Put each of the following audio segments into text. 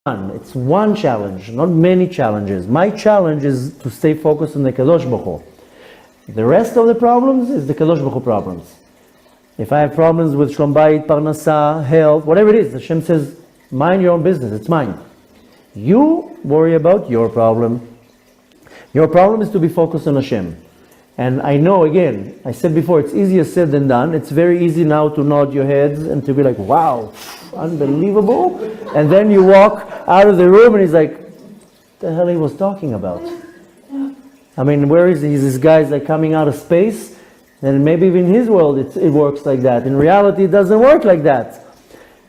one. It's one challenge, not many challenges. My challenge is to stay focused on the Kadosh Baruch Hu. The rest of the problems is the Kadosh Baruch Hu problems. If I have problems with Shlom Bayit, Parnasa, health, whatever it is, Hashem says, mind your own business, it's mine. You worry about your problem. Your problem is to be focused on Hashem. And I know, again, I said before, it's easier said than done. It's very easy now to nod your heads and to be like, wow, unbelievable. And then you walk out of the room and he's like, what the hell he was talking about? I mean, where is he? This guy's like coming out of space. And maybe even in his world it works like that. In reality, it doesn't work like that.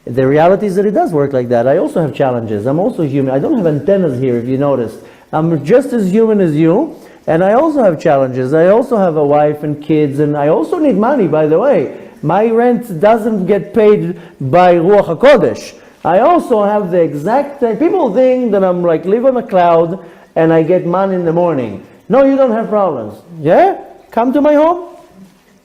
The reality is that it does work like that. I also have challenges. I'm also human. I don't have antennas here, if you noticed. I'm just as human as you. And I also have challenges. I also have a wife and kids. And I also need money, by the way. My rent doesn't get paid by Ruach HaKodesh. I also have the exact thing. People think that I'm like live on a cloud and I get money in the morning. No, you don't have problems. Yeah? Come to my home.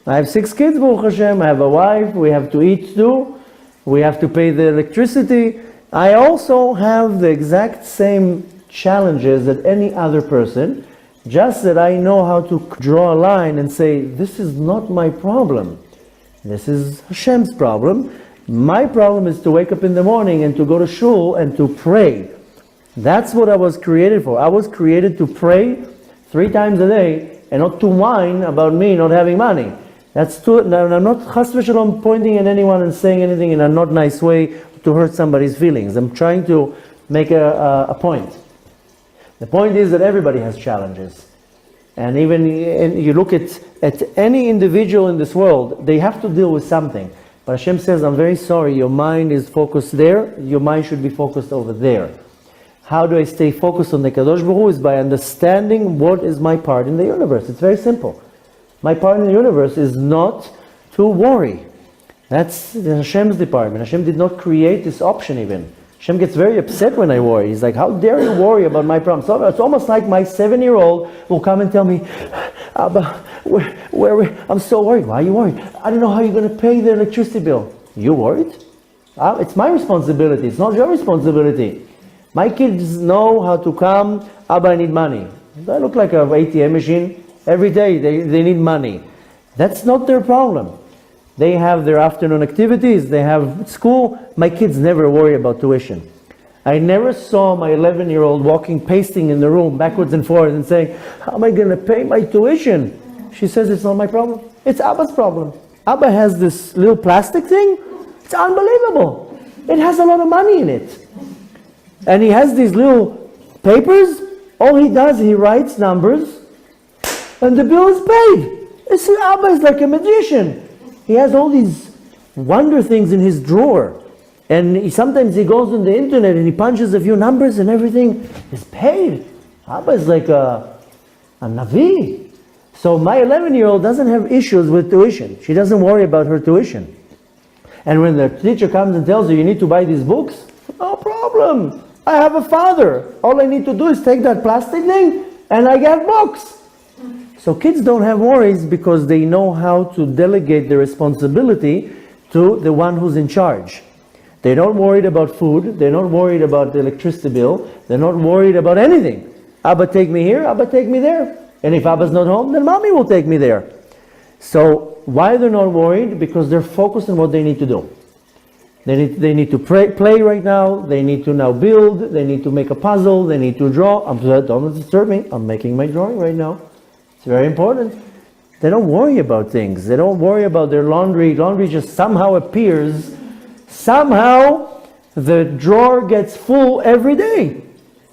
I have 6 kids, Baruch Hashem. I have a wife. We have to eat too. We have to pay the electricity. I also have the exact same challenges that any other person, just that I know how to draw a line and say, this is not my problem. This is Hashem's problem. My problem is to wake up in the morning and to go to shul and to pray. That's what I was created for. I was created to pray 3 times a day and not to whine about me not having money. That's too, I'm not chas v'shalom pointing at anyone and saying anything in a not nice way to hurt somebody's feelings. I'm trying to make a point. The point is that everybody has challenges. And even you look at any individual in this world, they have to deal with something. But Hashem says, I'm very sorry, your mind is focused there, your mind should be focused over there. How do I stay focused on the Kadosh Baruch Hu? Is by understanding what is my part in the universe. It's very simple. My part in the universe is not to worry. That's Hashem's department. Hashem did not create this option even. Hashem gets very upset when I worry. He's like, how dare you worry about my problem? So it's almost like my 7-year-old will come and tell me, Abba, I'm so worried. Why are you worried? I don't know how you're going to pay the electricity bill. You worried? It's my responsibility. It's not your responsibility. My kids know how to come, Abba, I need money. I look like an ATM machine. Every day they need money. That's not their problem. They have their afternoon activities, they have school. My kids never worry about tuition. I never saw my 11-year-old walking, pacing in the room backwards and forwards and saying, how am I going to pay my tuition? She says, it's not my problem. It's Abba's problem. Abba has this little plastic thing. It's unbelievable. It has a lot of money in it. And he has these little papers. All he does, he writes numbers. And the bill is paid. Abba is like a magician. He has all these wonder things in his drawer. And sometimes he goes on the internet and he punches a few numbers and everything is paid. Abba is like a Navi. So my 11-year-old doesn't have issues with tuition. She doesn't worry about her tuition. And when the teacher comes and tells her, you need to buy these books, no problem. I have a father. All I need to do is take that plastic thing and I get books. So kids don't have worries because they know how to delegate the responsibility to the one who's in charge. They're not worried about food. They're not worried about the electricity bill. They're not worried about anything. Abba, take me here. Abba, take me there. And if Abba's not home, then mommy will take me there. So why they're not worried? Because they're focused on what they need to do. They need to play right now. They need to now build. They need to make a puzzle. They need to draw. Don't disturb me. I'm making my drawing right now. It's very important. They don't worry about things. They don't worry about their laundry. Laundry just somehow appears. Somehow the drawer gets full every day.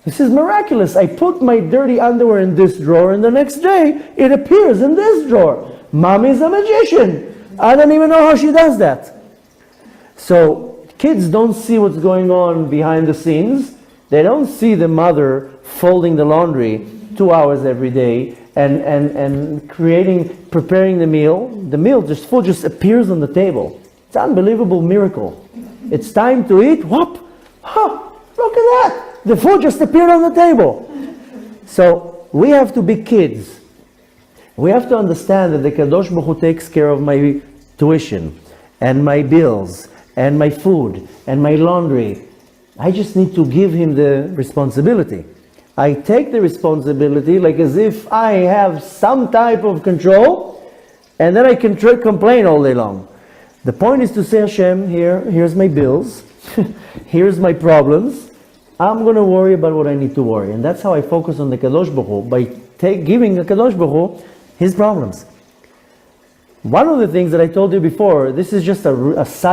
This is miraculous. I put my dirty underwear in this drawer and the next day it appears in this drawer. Mommy's a magician. I don't even know how she does that. So kids don't see what's going on behind the scenes. They don't see the mother folding the laundry 2 hours every day and preparing the meal. The meal just appears on the table. It's an unbelievable miracle. It's time to eat. Whoop! Look at that! The food just appeared on the table. So we have to be kids. We have to understand that the Kadosh Baruch Hu takes care of my tuition and my bills and my food and my laundry. I just need to give him the responsibility. I take the responsibility like as if I have some type of control, and then I can complain all day long. The point is to say, Hashem, here's my bills, here's my problems. I'm going to worry about what I need to worry. And that's how I focus on the Kadosh Baruch Hu, by giving the Kadosh Baruch Hu his problems. One of the things that I told you before, this is just a side